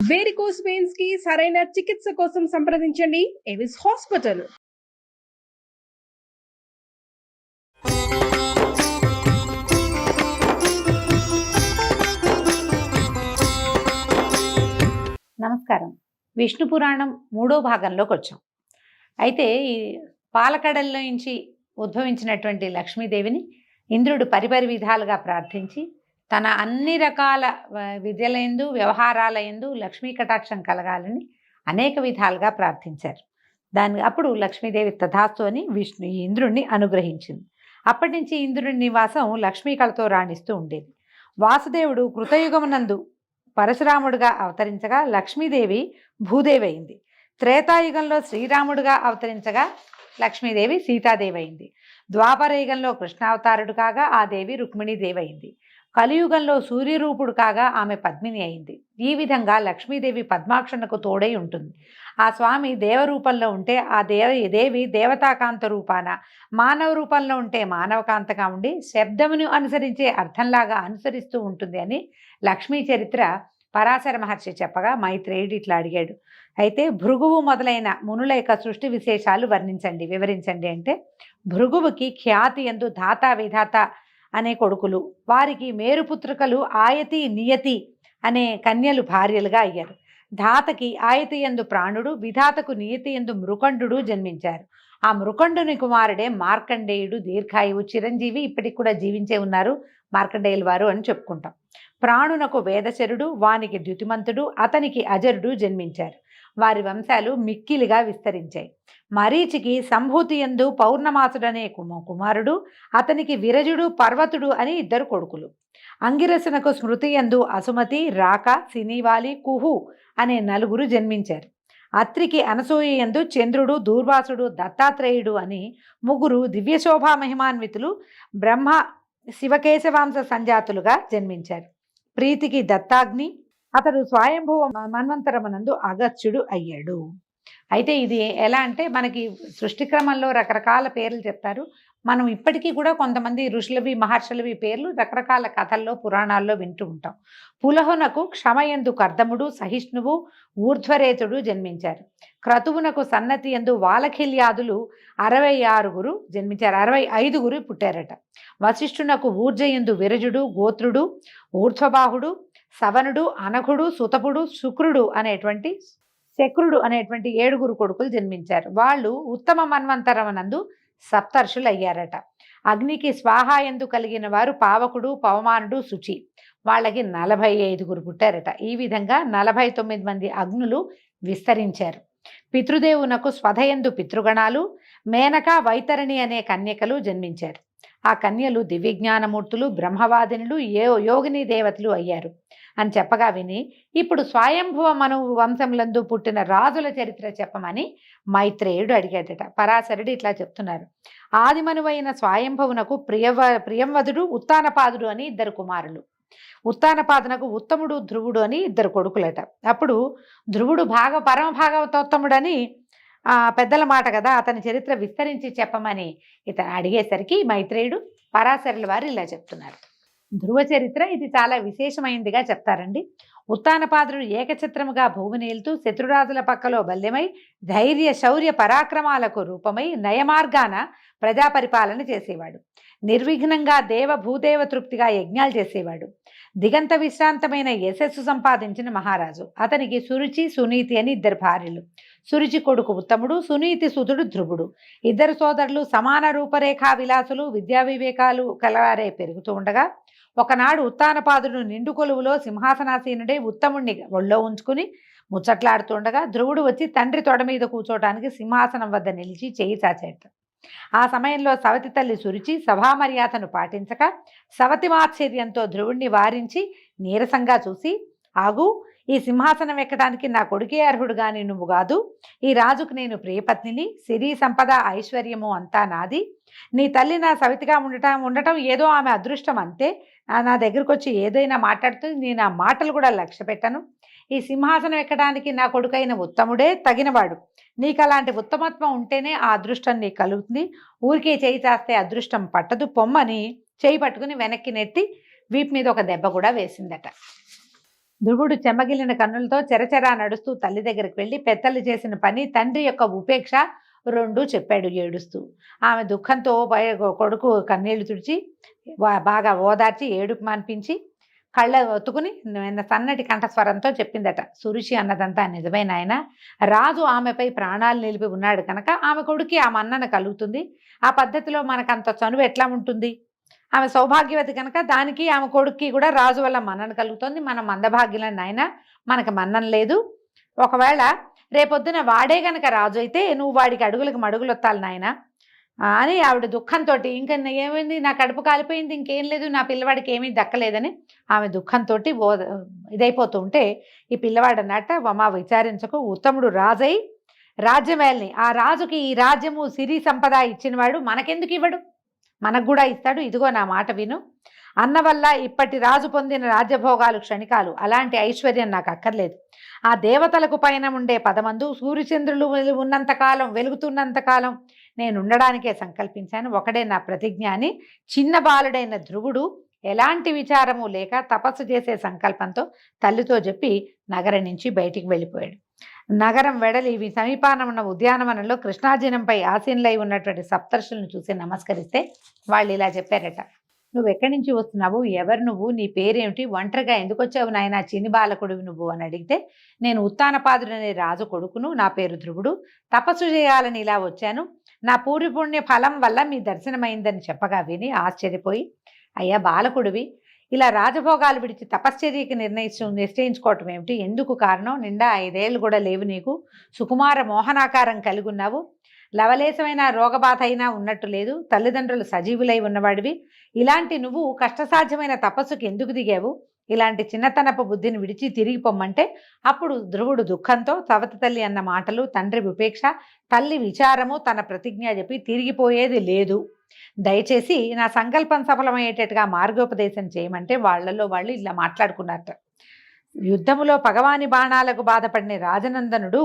Varicose veins కి సరైన చికిత్స కోసం సంప్రదించండి ఎవిస్ హాస్పిటల్. నమస్కారం. విష్ణు పురాణం 3వ భాగంలోకి వచ్చాం. అయితే ఈ పాలకడల్లో నుంచి ఉద్భవించినటువంటి లక్ష్మీదేవిని ఇంద్రుడు పరిపరి విధాలుగా ప్రార్థించి తన అన్ని రకాల విద్యలందు వ్యవహారాలయందు లక్ష్మీ కటాక్షం కలగాలని అనేక విధాలుగా ప్రార్థించారు. అప్పుడు లక్ష్మీదేవి తథాస్తు అని ఇంద్రుణ్ణి అనుగ్రహించింది. అప్పటి నుంచి ఇంద్రుడి నివాసం లక్ష్మీ కళతో రాణిస్తూ ఉండేది. వాసుదేవుడు కృతయుగమునందు పరశురాముడుగా అవతరించగా లక్ష్మీదేవి భూదేవి అయింది. త్రేతాయుగంలో శ్రీరాముడుగా అవతరించగా లక్ష్మీదేవి సీతాదేవి అయింది. ద్వాపరయుగంలో కృష్ణావతారుడు కాగా ఆ దేవి రుక్మిణీదేవి అయింది. కలియుగంలో సూర్యరూపుడు కాగా ఆమె పద్మిని అయింది. ఈ విధంగా లక్ష్మీదేవి పద్మాక్షణకు తోడై ఉంటుంది. ఆ స్వామి దేవరూపంలో ఉంటే ఆ దేవి దేవతాకాంత రూపాన, మానవ రూపంలో ఉంటే మానవకాంతగా ఉండి శబ్దమును అనుసరించే అర్థంలాగా అనుసరిస్తూ ఉంటుంది అని లక్ష్మీ చరిత్ర పరాశర మహర్షి చెప్పగా మైత్రేయుడు ఇట్లా అడిగాడు. అయితే భృగువు మొదలైన మునుల యొక్క సృష్టి విశేషాలు వివరించండి అంటే, భృగువుకి ఖ్యాతి యందు ధాత విధాత అనే కొడుకులు, వారికి మేరుపుత్రికలు ఆయతి నియతి అనే కన్యలు భార్యలుగా అయ్యారు. ధాతకి ఆయతి యందు ప్రాణుడు, విధాతకు నియతి యందు మృకండు జన్మించారు. ఆ మృకండుని కుమారుడే మార్కండేయుడు, దీర్ఘాయువు, చిరంజీవి, ఇప్పటికి కూడా జీవించే ఉన్నారు మార్కండేయులు వారు అని చెప్పుకుంటాం. ప్రాణునకు వేదశరుడు, వానికి ద్యుతిమంతుడు, అతనికి అజరుడు జన్మించారు. వారి వంశాలు మిక్కిలిగా విస్తరించాయి. మరీచికి సంభూతి యందు పౌర్ణమాసుడనే కుమారుడు, అతనికి విరజుడు, పర్వతుడు అని 2 కొడుకులు. అంగిరసునకు స్మృతి యందు అసుమతి, రాక, సినీవాలి, కుహు అనే 4 జన్మించారు. అత్రికి అనసూయ యందు చంద్రుడు, దూర్వాసుడు, దత్తాత్రేయుడు అని 3 దివ్యశోభా మహిమాన్వితులు బ్రహ్మ శివకేశవాంశ సంజాతులుగా జన్మించారు. ప్రీతికి దత్తాగ్ని, అతడు స్వయంభువ మన్వంతరమునందు అగత్యుడు అయ్యాడు. అయితే ఇది ఎలా అంటే, మనకి సృష్టి క్రమంలో రకరకాల పేర్లు చెప్తారు. మనం ఇప్పటికీ కూడా కొంతమంది ఋషులవి మహర్షులవి పేర్లు రకరకాల కథల్లో పురాణాల్లో వింటూ ఉంటాం. పులహునకు క్షమయందు కర్దముడు, సహిష్ణువు, ఊర్ధ్వరేతుడు జన్మించారు. క్రతువునకు సన్నతి యందు వాలఖిల్యాదులు 66 జన్మించారు. 65 పుట్టారట. వశిష్ఠునకు ఊర్జయందు విరజుడు, గోత్రుడు, ఊర్ధ్వబాహుడు, సవనుడు, అనఘుడు, సుతపుడు, శుక్రుడు అనేటువంటి శక్రుడు అనేటువంటి 7 కొడుకులు జన్మించారు. వాళ్ళు ఉత్తమ మన్వంతరమునందు సప్తర్షులు అయ్యారట. అగ్నికి స్వాహాయందు కలిగిన వారు పావకుడు, పవమానుడు, శుచి. వాళ్ళకి 45 పుట్టారట. ఈ విధంగా 49 మంది అగ్నులు విస్తరించారు. పితృదేవునకు స్వధయందు పితృగణాలు, మేనక, వైతరణి అనే కన్యకలు జన్మించారు. ఆ కన్యలు దివ్యజ్ఞానమూర్తులు, బ్రహ్మవాదినులు, యోగిని దేవతలు అయ్యారు అని చెప్పగా విని, ఇప్పుడు స్వయంభువ మను వంశంలందు పుట్టిన రాజుల చరిత్ర చెప్పమని మైత్రేయుడు అడిగాడట. పరాశరుడు ఇట్లా చెప్తున్నారు. ఆదిమనువైన స్వయంభువునకు ప్రియంవదుడు, ఉత్తానపాదుడు అని 2 కుమారులు. ఉత్తానపాదునకు ఉత్తముడు, ధ్రువుడు అని 2 కొడుకులట. అప్పుడు ధ్రువుడు పరమ భాగవతోత్తముడని పెద్దల మాట కదా, అతని చరిత్ర విస్తరించి చెప్పమని ఇతను అడిగేసరికి మైత్రేయుడు పరాశరుల వారు ఇలా చెప్తున్నారు. ధ్రువ చరిత్ర ఇది చాలా విశేషమైందిగా చెప్తారండి. ఉత్తానపాదుడు ఏకఛత్రముగా భూమిని ఏలుతూ శత్రురాజుల పక్కలో బల్యమై ధైర్య శౌర్య పరాక్రమాలకు రూపమై నయమార్గాన ప్రజాపరిపాలన చేసేవాడు. నిర్విఘ్నంగా భూదేవ తృప్తిగా యజ్ఞాలు చేసేవాడు. దిగంత విశ్రాంతమైన యశస్సు సంపాదించిన మహారాజు. అతనికి సురుచి, సునీతి అని 2 భార్యలు. సురుచి కొడుకు ఉత్తముడు, సునీతి సుతుడు ధ్రువుడు. 2 సోదరులు సమాన రూపరేఖా విలాసులు, విద్యా వివేకాలు కలవారే పెరుగుతూ ఉండగా, ఒకనాడు ఉత్తానపాదుడు నిండు కొలువులో సింహాసనాసీనుడే ఉత్తముణ్ణి ఒళ్ళో ఉంచుకుని ముచ్చట్లాడుతుండగా ధ్రువుడు వచ్చి తండ్రి తొడ మీద కూర్చోటానికి సింహాసనం వద్ద నిలిచి చేయి చాచేట. ఆ సమయంలో సవతి తల్లి సురుచి సభామర్యాదను పాటించక సవతిమాశ్చర్యంతో ధ్రువుణ్ణి వారించి నీరసంగా చూసి, ఆగు, ఈ సింహాసనం ఎక్కడానికి నా కొడుకే అర్హుడు గాని నువ్వు కాదు. ఈ రాజుకు నేను ప్రియపత్నిని, సిరి సంపద ఐశ్వర్యము అంతా నాది. నీ తల్లి నా సవితిగా ఉండటం ఏదో ఆమె అదృష్టం అంతే. నా దగ్గరకు వచ్చి ఏదైనా మాట్లాడుతుంది, నేను ఆ మాటలు కూడా లక్ష్య పెట్టను. ఈ సింహాసనం ఎక్కడానికి నా కొడుకైన ఉత్తముడే తగినవాడు. నీకు అలాంటి ఉత్తమత్వం ఉంటేనే ఆ అదృష్టం నీకు కలుగుతుంది. ఊరికే చేయి చాస్తే అదృష్టం పట్టదు, పొమ్మని చేయి పట్టుకుని వెనక్కి నెట్టి వీపు మీద ఒక దెబ్బ కూడా వేసిందట. ధ్రువుడు చెమ్మగిలిన కన్నులతో చెరచెరా నడుస్తూ తల్లి దగ్గరికి వెళ్ళి పెద్దలు చేసిన పని, తండ్రి యొక్క ఉపేక్ష రెండూ చెప్పాడు ఏడుస్తూ. ఆమె దుఃఖంతో కొడుకు కన్నీళ్లు తుడిచి బాగా ఓదార్చి ఏడుపు మాన్పించి కళ్ళ ఒత్తుకుని సన్నటి కంఠస్వరంతో చెప్పిందట, సురుషి అన్నదంతా నిజమే నాయన. రాజు ఆమెపై ప్రాణాలు నిలిపి ఉన్నాడు కనుక ఆమె కొడుకి ఆ మన్నన కలుగుతుంది. ఆ పద్ధతిలో మనకంత చనువు ఎట్లా ఉంటుంది? ఆమె సౌభాగ్యవతి కనుక దానికి ఆమె కొడుక్కి కూడా రాజు వల్ల మన్నన కలుగుతుంది. మనం మందభాగ్యులం నాయన, మనకు మన్నన లేదు. ఒకవేళ రేపొద్దున వాడే గనక రాజు అయితే నువ్వు వాడికి అడుగులకు మడుగులు వత్తాలి నాయన అని ఆవిడ దుఃఖంతో, ఇంకా ఏమైంది, నా కడుపు కాలిపోయింది, ఇంకేం లేదు, నా పిల్లవాడికి ఏమీ దక్కలేదని ఆమె దుఃఖంతో ఇదైపోతూ ఉంటే ఈ పిల్లవాడు అన్నట్ట, మా విచారించకు, ఉత్తముడు రాజై రాజ్యమేల్ని, ఆ రాజుకి ఈ రాజ్యము సిరి సంపద ఇచ్చినవాడు మనకెందుకు ఇవ్వడు? మనకు కూడా ఇస్తాడు. ఇదిగో నా మాట విను. అన్న వల్ల ఇప్పటి రాజు పొందిన రాజ్యభోగాలు క్షణికాలు, అలాంటి ఐశ్వర్యం నాకు అక్కర్లేదు. ఆ దేవతలకు పైన ఉండే పదమందు సూర్యచంద్రులు ఉన్నంతకాలం, వెలుగుతున్నంతకాలం నేను ఉండడానికే సంకల్పించాను. ఒకడే నా ప్రతిజ్ఞ అని చిన్న బాలుడైన ధ్రువుడు ఎలాంటి విచారము లేక తపస్సు చేసే సంకల్పంతో తల్లితో చెప్పి నగరం నుంచి బయటికి వెళ్ళిపోయాడు. నగరం వెడలి సమీపాన ఉన్న ఉద్యానవనంలో కృష్ణాజినంపై ఆసీనులై ఉన్నటువంటి సప్తర్షులను చూసి నమస్కరిస్తే వాళ్ళు ఇలా చెప్పారట, నువ్వు ఎక్కడి నుంచి వస్తున్నావు, ఎవరు నువ్వు, నీ పేరేమిటి, ఒంటరిగా ఎందుకు వచ్చావు నాయన, చిన్ని బాలకుడివి నువ్వు అని అడిగితే, నేను ఉత్తానపాదుడనే రాజు కొడుకును, నా పేరు ధ్రువుడు, తపస్సు చేయాలని ఇలా వచ్చాను, నా పూర్వపుణ్య ఫలం వల్ల మీ దర్శనమైందని చెప్పగా విని ఆశ్చర్యపోయి, అయ్యా బాలకుడివి, ఇలా రాజభోగాలు విడిచి తపశ్చర్యకి నిశ్చయించుకోవటం ఏమిటి, ఎందుకు కారణం, నిండా 5 ఏళ్ళు కూడా లేవు నీకు, సుకుమార మోహనాకారం కలిగి ఉన్నావు, లవలేశమైన రోగబాధ అయినా ఉన్నట్టు లేదు, తల్లిదండ్రులు సజీవులై ఉన్నవాడివి, ఇలాంటి నువ్వు కష్టసాధ్యమైన తపస్సుకి ఎందుకు దిగావు, ఇలాంటి చిన్నతనపు బుద్ధిని విడిచి తిరిగి పొమ్మంటే అప్పుడు ధ్రువుడు దుఃఖంతో సవతి తల్లి అన్న మాటలు, తండ్రి ఉపేక్ష, తల్లి విచారము, తన ప్రతిజ్ఞ చెప్పి తిరిగిపోయేది లేదు, దయచేసి నా సంకల్పం సఫలమయ్యేటట్టుగా మార్గోపదేశం చేయమంటే వాళ్ళలో వాళ్ళు ఇలా మాట్లాడుకున్నారట. యుద్ధములో పగవాని బాణాలకు బాధపడిన రాజనందనుడు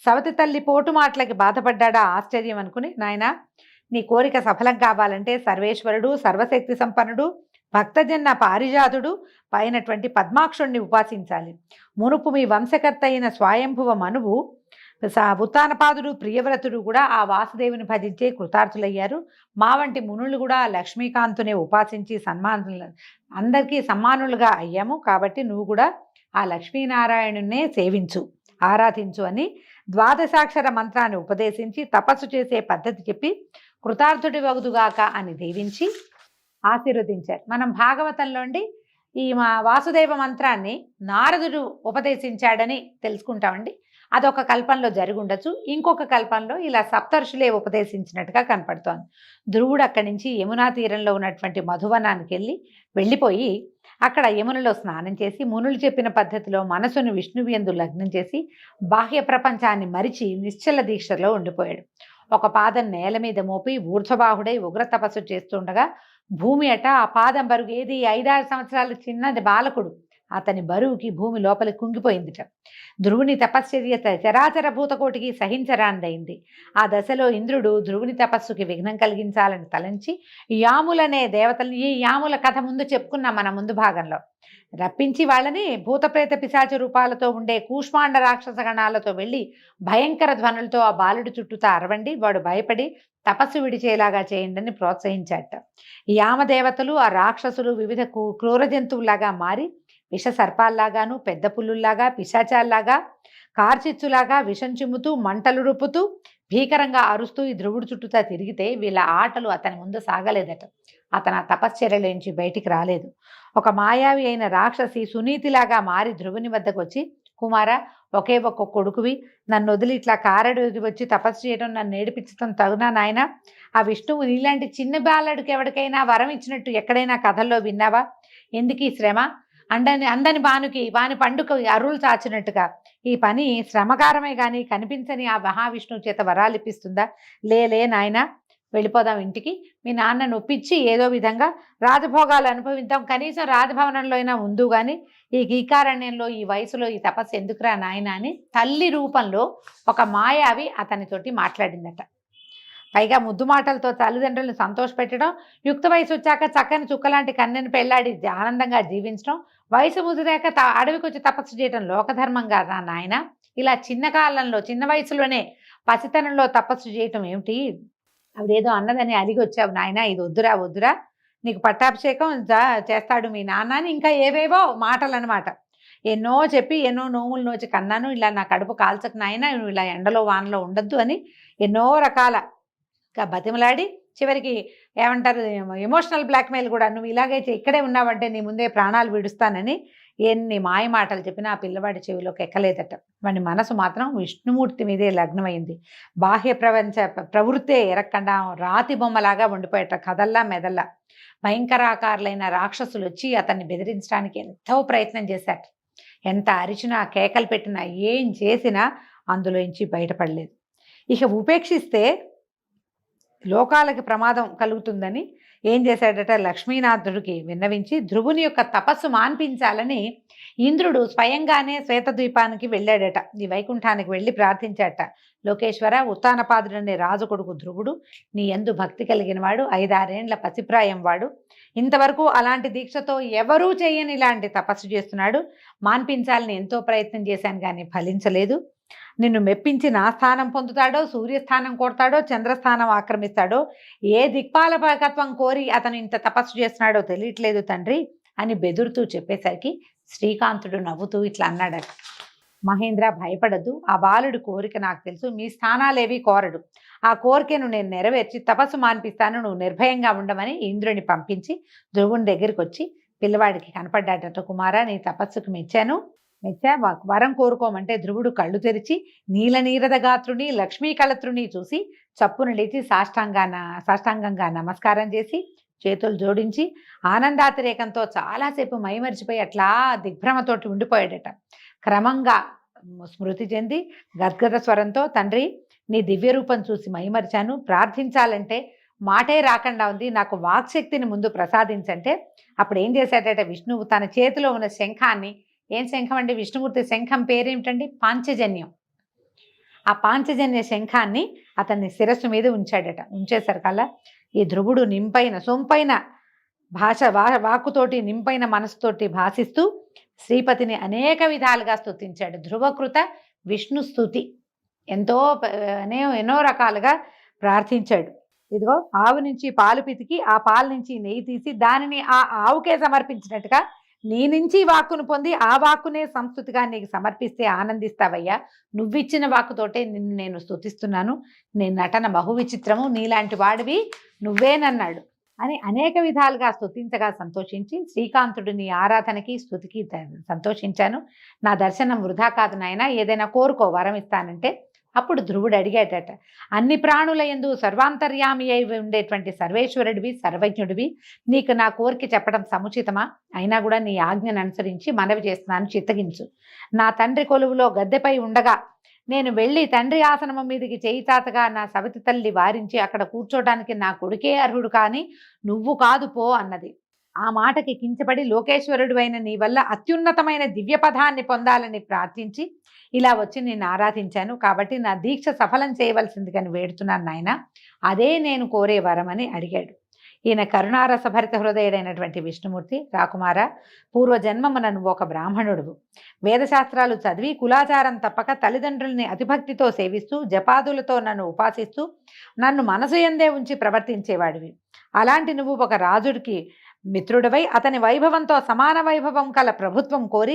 సవతి తల్లి పోటు మాటలకి బాధపడ్డాడా ఆశ్చర్యం అనుకుని, నాయన నీ కోరిక సఫలం కావాలంటే సర్వేశ్వరుడు, సర్వశక్తి సంపన్నుడు, భక్తజన్న పారిజాతుడు పైనటువంటి పద్మాక్షుణ్ణి ఉపాసించాలి. మునుపు మీ వంశకర్త అయిన స్వయంభువ మనువు, ఉత్తానపాదుడు, ప్రియవ్రతుడు కూడా ఆ వాసుదేవుని భజించే కృతార్థులయ్యారు. మా వంటి మునులు కూడా లక్ష్మీకాంతునే ఉపాసించి అందరికీ సమ్మానులుగా అయ్యాము. కాబట్టి నువ్వు కూడా ఆ లక్ష్మీనారాయణునే సేవించు, ఆరాధించు అని ద్వాదశాక్షర మంత్రాన్ని ఉపదేశించి తపస్సు చేసే పద్ధతి చెప్పి కృతార్థుడి వగుదుగాక అని దీవించి ఆశీర్వదించారు. మనం భాగవతంలోండి ఈ మా వాసుదేవ మంత్రాన్ని నారదుడు ఉపదేశించాడని తెలుసుకుంటామండి. అదొక కల్పంలో జరిగి ఉండొచ్చు, ఇంకొక కల్పంలో ఇలా సప్తర్షులే ఉపదేశించినట్టుగా కనపడుతోంది. ధ్రువుడు అక్కడి నుంచి యమునా తీరంలో ఉన్నటువంటి మధువనానికి వెళ్ళిపోయి అక్కడ యమునలో స్నానం చేసి మునులు చెప్పిన పద్ధతిలో మనసును విష్ణువు యందు లగ్నం చేసి బాహ్య ప్రపంచాన్ని మరిచి నిశ్చల దీక్షలో ఉండిపోయాడు. ఒక పాదం నేల మీద మోపి ఊర్ధ్వబాహుడై ఉగ్ర తపస్సు చేస్తుండగా భూమి అట ఆ పాదం బరువు ఏది 5-6 సంవత్సరాల చిన్నది బాలకుడు, అతని బరువుకి భూమి లోపలి కుంగిపోయిందిట. ధ్రువుని తపశ్చర్య చరాచర భూతకోటికి సహించరాందైంది. ఆ దశలో ఇంద్రుడు ధ్రువుని తపస్సుకి విఘ్నం కలిగించాలని తలంచి యాములనే దేవతలు, ఈ యాముల కథ ముందు చెప్పుకున్నాం మన ముందు భాగంలో, రప్పించి వాళ్ళని భూతప్రేత పిశాచ రూపాలతో ఉండే కూష్మాండ రాక్షస గణాలతో వెళ్ళి భయంకర ధ్వనులతో ఆ బాలుడి చుట్టూతా అరవండి, వాడు భయపడి తపస్సు విడిచేలాగా చేయండి అని ప్రోత్సహించాట. ఈ యామదేవతలు ఆ రాక్షసులు వివిధ క్రూర జంతువులాగా మారి విష సర్పాల్లాగాను, పెద్ద పుల్లుల్లాగా, పిశాచాల్లాగా, కార్చిచ్చులాగా విషం చిమ్ముతూ మంటలు రుపుతూ భీకరంగా అరుస్తూ ఈ ధ్రువుడు చుట్టూతా తిరిగితే వీళ్ళ ఆటలు అతని ముందు సాగలేదట. అతను ఆ తపశ్చర్యలోంచి బయటికి రాలేదు. ఒక మాయావి అయిన రాక్షసి సునీతిలాగా మారి ధ్రువుని వద్దకు వచ్చి, కుమార, ఒకే ఒక్క కొడుకువి, నన్ను వదిలి ఇట్లా కారడు వచ్చి తపస్సు చేయడం, నన్ను నేర్పించడం తగునా నాయన? ఆ విష్ణువు నీలాంటి చిన్న బాలడికి ఎవరికైనా వరం ఇచ్చినట్టు ఎక్కడైనా కథల్లో విన్నావా? ఎందుకు ఈ శ్రమ? అందని వాని పండుగ అరువులు చాచినట్టుగా ఈ పని శ్రమకారమే కానీ కనిపించని ఆ మహావిష్ణువు చేత వరాలు ఇప్పిస్తుందా? లే నాయన, వెళ్ళిపోదాం ఇంటికి, మీ నాన్న నొప్పించి ఏదో విధంగా రాజభోగాలు అనుభవిద్దాం, కనీసం రాజభవనంలో అయినా ఉందు, కానీ ఈ గీకారణ్యంలో ఈ వయసులో ఈ తపస్సు ఎందుకురా నాయన అని తల్లి రూపంలో ఒక మాయావి అతనితోటి మాట్లాడిందట. పైగా ముద్దు మాటలతో తల్లిదండ్రులను సంతోషపెట్టడం, యుక్త వయసు వచ్చాక చక్కని చుక్కలాంటి కన్నెను పెళ్లాడి ఆనందంగా జీవించడం, వయసు ముదిరాక అడవికి వచ్చి తపస్సు చేయడం లోకధర్మం కాదా నాయన? ఇలా చిన్న కాలంలో చిన్న వయసులోనే పసితనంలో తపస్సు చేయటం ఏమిటి? అదేదో అన్నదని అలిగి వచ్చావు నాయన, ఇది వద్దురా వద్దురా, నీకు పట్టాభిషేకం చేస్తాడు మీ నాన్న అని ఇంకా ఏవేవో మాటలు అనమాట. ఎన్నో చెప్పి ఎన్నో నోములు నోచి కన్నాను, ఇలా నా కడుపు కాల్చకు నాయన, నువ్వు ఇలా ఎండలో వానలో ఉండొద్దు అని ఎన్నో రకాల బతిమలాడి చివరికి ఏమంటారు ఎమోషనల్ బ్లాక్మెయిల్ కూడా, నువ్వు ఇలాగైతే ఇక్కడే ఉన్నావంటే నీ ముందే ప్రాణాలు విడుస్తానని ఎన్ని మాయ మాటలు చెప్పినా ఆ పిల్లవాడి చెవిలోకి ఎక్కలేదట. వాడి మనసు మాత్రం విష్ణుమూర్తి మీదే లగ్నమైంది. బాహ్య ప్రవృత్తే ఎరక్కుండా రాతి బొమ్మలాగా ఉండిపోయేట, కదల్లా మెదల్లా. భయంకరాకారులైన రాక్షసులు వచ్చి అతన్ని బెదిరించడానికి ఎంతో ప్రయత్నం చేశాట. ఎంత అరిచినా కేకలు పెట్టినా ఏం చేసినా అందులోంచి బయటపడలేదు. ఇక ఉపేక్షిస్తే లోకాలకి ప్రమాదం కలుగుతుందని ఏం చేశాడట, లక్ష్మీనాథుడికి విన్నవించి ధ్రువుని యొక్క తపస్సు మాన్పించాలని ఇంద్రుడు స్వయంగానే శ్వేతద్వీపానికి వెళ్ళాడట. ఈ వైకుంఠానికి వెళ్ళి ప్రార్థించాడట. లోకేశ్వర, ఉత్తానపాదుడనే రాజు కొడుకు ధ్రువుడు నీ యందు భక్తి కలిగిన వాడు, 5-6 ఏండ్ల పసిప్రాయం వాడు, ఇంతవరకు అలాంటి దీక్షతో ఎవరూ చేయని ఇలాంటి తపస్సు చేస్తున్నాడు. మాన్పించాలని ఎంతో ప్రయత్నం చేశాను కానీ ఫలించలేదు. నిన్ను మెప్పించి నా స్థానం పొందుతాడో, సూర్యస్థానం కొడతాడో, చంద్రస్థానం ఆక్రమిస్తాడో, ఏ దిక్పాలకత్వం కోరి అతను ఇంత తపస్సు చేస్తున్నాడో తెలియట్లేదు తండ్రి అని బెదురుతూ చెప్పేసరికి శ్రీకాంతుడు నవ్వుతూ ఇట్లా అన్నాడట, మహేంద్ర భయపడద్దు, ఆ బాలుడి కోరిక నాకు తెలుసు, మీ స్థానాలేవి కోరడు. ఆ కోరికను నేను నెరవేర్చి తపస్సు మాన్పిస్తాను, నువ్వు నిర్భయంగా ఉండమని ఇంద్రుని పంపించి ధ్రువుని దగ్గరికి వచ్చి పిల్లవాడికి కనపడ్డాడట. కుమారా, నీ తపస్సుకు మెచ్చా, వరం కోరుకోమంటే ధ్రువుడు కళ్ళు తెరిచి నీలగాత్రుని లక్ష్మీ కళత్రుని చూసి చప్పున లేచి సాష్టాంగంగా నమస్కారం చేసి చేతులు జోడించి ఆనందాతిరేకంతో చాలాసేపు మైమరిచిపోయి అట్లా దిగ్భ్రమతోటి ఉండిపోయాడట. క్రమంగా స్మృతి చెంది గద్గద స్వరంతో, తండ్రి నీ దివ్య రూపం చూసి మైమరిచాను, ప్రార్థించాలంటే మాటే రాకుండా ఉంది, నాకు వాక్శక్తిని ముందు ప్రసాదించంటే అప్పుడు ఏం చేశాడట, విష్ణువు తన చేతిలో ఉన్న శంఖాన్ని, ఏం శంఖం అండి, విష్ణుమూర్తి శంఖం పేరేమిటండి, పాంచజన్యం. ఆ పాంచజన్య శంఖాన్ని అతన్ని శిరస్సు మీద ఉంచాడట. ఉంచేసరికల్లా ఈ ధ్రువుడు సొంపైన వాక్కుతోటి నింపైన మనసుతోటి భాషిస్తూ శ్రీపతిని అనేక విధాలుగా స్తుతించాడు. ధ్రువకృత విష్ణు స్తుతి ఎన్నో రకాలుగా ప్రార్థించాడు. ఇదిగో ఆవు నుంచి పాలు పితికి ఆ పాల నుంచి నెయ్యి తీసి దానిని ఆ ఆవుకే సమర్పించినట్టుగా నీ నుంచి వాక్కును పొంది ఆ వాక్కునే సంస్కృతిగా నీకు సమర్పిస్తే ఆనందిస్తావయ్యా, నువ్విచ్చిన వాక్కుతోటే నిన్ను నేను స్తుతిస్తున్నాను, నీ నటన బహు విచిత్రము, నీలాంటి వాడివి నువ్వేనన్నాడు అని అనేక విధాలుగా స్తుతించగా సంతోషించి శ్రీకాంతుడు నీ ఆరాధనకి స్తుతికి సంతోషించాను, నా దర్శనం వృధా కాదు నాయన, ఏదైనా కోరుకో వరం ఇస్తానంటే అప్పుడు ధ్రువుడు అడిగాడట, అన్ని ప్రాణుల యందు సర్వాంతర్యామి అయి ఉండేటువంటి సర్వేశ్వరుడివి, సర్వజ్ఞుడివి, నీకు నా కోరిక చెప్పడం సముచితమా? అయినా కూడా నీ ఆజ్ఞను అనుసరించి మనవి చేస్తున్నాను, చిత్తగించు. నా తండ్రి కొలువులో గద్దెపై ఉండగా నేను వెళ్ళి తండ్రి ఆసనము మీదకి చేయి తాతగా నా సవతి తల్లి వారించి అక్కడ కూర్చోడానికి నా కొడుకే అర్హుడు కానీ నువ్వు కాదు పో అన్నది. ఆ మాటకి కించపడి లోకేశ్వరుడు అయిన నీ వల్ల అత్యున్నతమైన దివ్య పదాన్ని పొందాలని ప్రార్థించి ఇలా వచ్చి నేను ఆరాధించాను, కాబట్టి నా దీక్ష సఫలం చేయవలసిందిగా వేడుతున్నాను నాయన, అదే నేను కోరే వరమని అడిగాడు. ఈయన కరుణారసభరిత హృదయుడైనటువంటి విష్ణుమూర్తి, రాకుమార, పూర్వజన్మమున నువ్వు ఒక బ్రాహ్మణుడువు, వేదశాస్త్రాలు చదివి కులాచారం తప్పక తల్లిదండ్రుల్ని అతిభక్తితో సేవిస్తూ జపాదులతో నన్ను ఉపాసిస్తూ నన్ను మనసు యందే ఉంచి ప్రవర్తించేవాడివి. అలాంటి నువ్వు ఒక రాజుడికి మిత్రుడివై అతని వైభవంతో సమాన వైభవం కల ప్రభుత్వం కోరి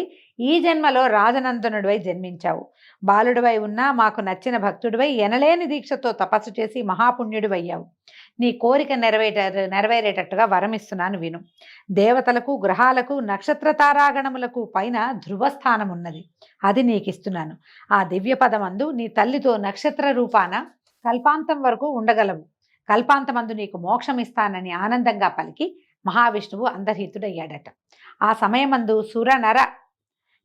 ఈ జన్మలో రాజనందనుడివై జన్మించావు. బాలుడివై ఉన్నా మాకు నచ్చిన భక్తుడివై ఎనలేని దీక్షతో తపస్సు చేసి మహాపుణ్యుడివయ్యావు. నీ కోరిక నెరవేరేటట్టుగా వరమిస్తున్నాను విను. దేవతలకు, గ్రహాలకు, నక్షత్ర తారాగణములకు పైన ధ్రువస్థానం ఉన్నది, అది నీకిస్తున్నాను. ఆ దివ్య పదమందు నీ తల్లితో నక్షత్ర రూపాన కల్పాంతం వరకు ఉండగలవు. కల్పాంతమందు నీకు మోక్షం ఇస్తానని ఆనందంగా పలికి మహావిష్ణువు అంతర్హితుడయ్యాడట. ఆ సమయమందు సుర నర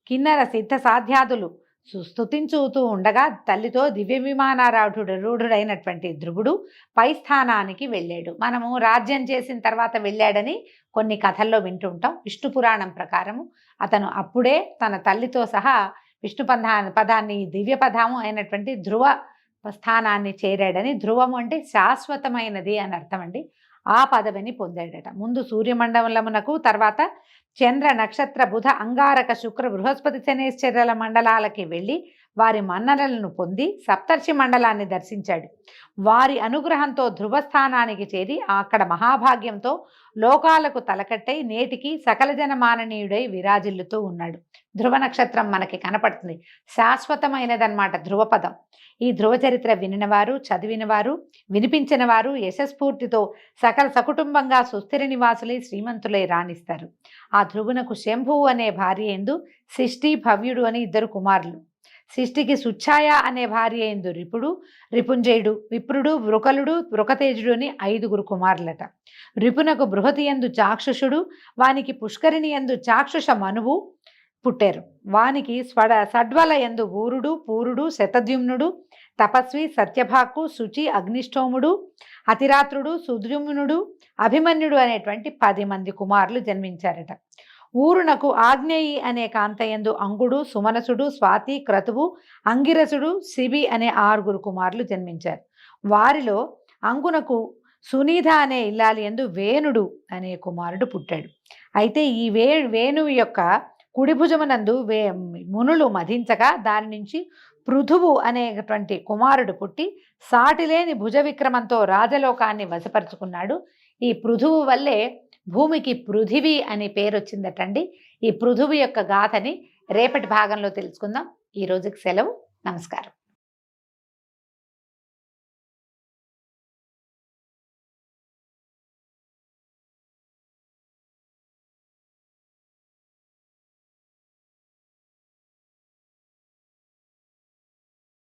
కిన్నర సిద్ధ సాధ్యాదులు స్తుతించుతూ ఉండగా తల్లితో దివ్య విమానారూఢుడైనటువంటి ధ్రువుడు పై స్థానానికి వెళ్ళాడు. మనము రాజ్యం చేసిన తర్వాత వెళ్ళాడని కొన్ని కథల్లో వింటుంటాం. విష్ణు పురాణం ప్రకారము అతను అప్పుడే తన తల్లితో సహా విష్ణు పదాన్ని దివ్య పదము అయినటువంటి ధ్రువ స్థానాన్ని చేరాడని. ధ్రువము అంటే శాశ్వతమైనది అని అర్థం అండి. ఆ పదవిని పొందాడట. ముందు సూర్యమండలమునకు, తర్వాత చంద్ర, నక్షత్ర, బుధ, అంగారక, శుక్ర, బృహస్పతి, శనేశ్వరుల మండలాలకి వెళ్ళి వారి మన్ననలను పొంది సప్తర్షి మండలాన్ని దర్శించాడు. వారి అనుగ్రహంతో ధ్రువస్థానానికి చేరి అక్కడ మహాభాగ్యంతో లోకాలకు తలకట్టై నేటికి సకల జనమాననీయుడై విరాజిల్లుతూ ఉన్నాడు. ధ్రువ నక్షత్రం మనకి కనపడుతుంది, శాశ్వతమైనదన్నమాట ధ్రువపదం. ఈ ధ్రువ చరిత్ర వినినవారు, చదివినవారు, వినిపించిన వారు యశస్ఫూర్తితో సకల సకుటుంబంగా సుస్థిర నివాసులై శ్రీమంతులై రాణిస్తారు. ఆ ధ్రువునకు శంభువు అనే భార్య ఎందు శిష్టి, భవ్యుడు అని 2 కుమారులు. శిష్టికి సుచ్ఛాయ అనే భార్య ఎందు రిపుడు, రిపుంజయుడు, విప్రుడు, వృకలుడు, వృకతేజుడు అని 5 కుమారులట. రిపునకు బృహతి ఎందు చాక్షుషుడు, వానికి పుష్కరిణి ఎందు చాక్షుష మనువు పుట్టారు. వానికి సడ్వల ఎందు ఊరుడు, పూరుడు, శతద్యుమ్నుడు, తపస్వి, సత్యభాకు, శుచి, అగ్నిష్టోముడు, అతిరాత్రుడు, సుద్యుమ్నుడు, అభిమన్యుడు అనేటువంటి 10 మంది కుమారులు జన్మించారట. ఊరునకు ఆగ్నేయి అనే కాంతయందు అంగుడు, సుమనసుడు, స్వాతి, క్రతువు, అంగిరసుడు, శిబి అనే 6 కుమారులు జన్మించారు. వారిలో అంగునకు సునీధ అనే ఇల్లాలి యందు వేణుడు అనే కుమారుడు పుట్టాడు. అయితే ఈ వేణువు యొక్క కుడి భుజమునందు మునులు మధించగా దాని నుంచి పృథువు అనేటువంటి కుమారుడు పుట్టి సాటిలేని భుజ విక్రమంతో రాజలోకాన్ని వశపరుచుకున్నాడు. ఈ పృథువు వల్లే భూమికి పృథివీ అనే పేరు వచ్చిందటండి. ఈ పృథువు యొక్క గాథని రేపటి భాగంలో తెలుసుకుందాం. ఈ రోజుకి సెలవు. నమస్కారం.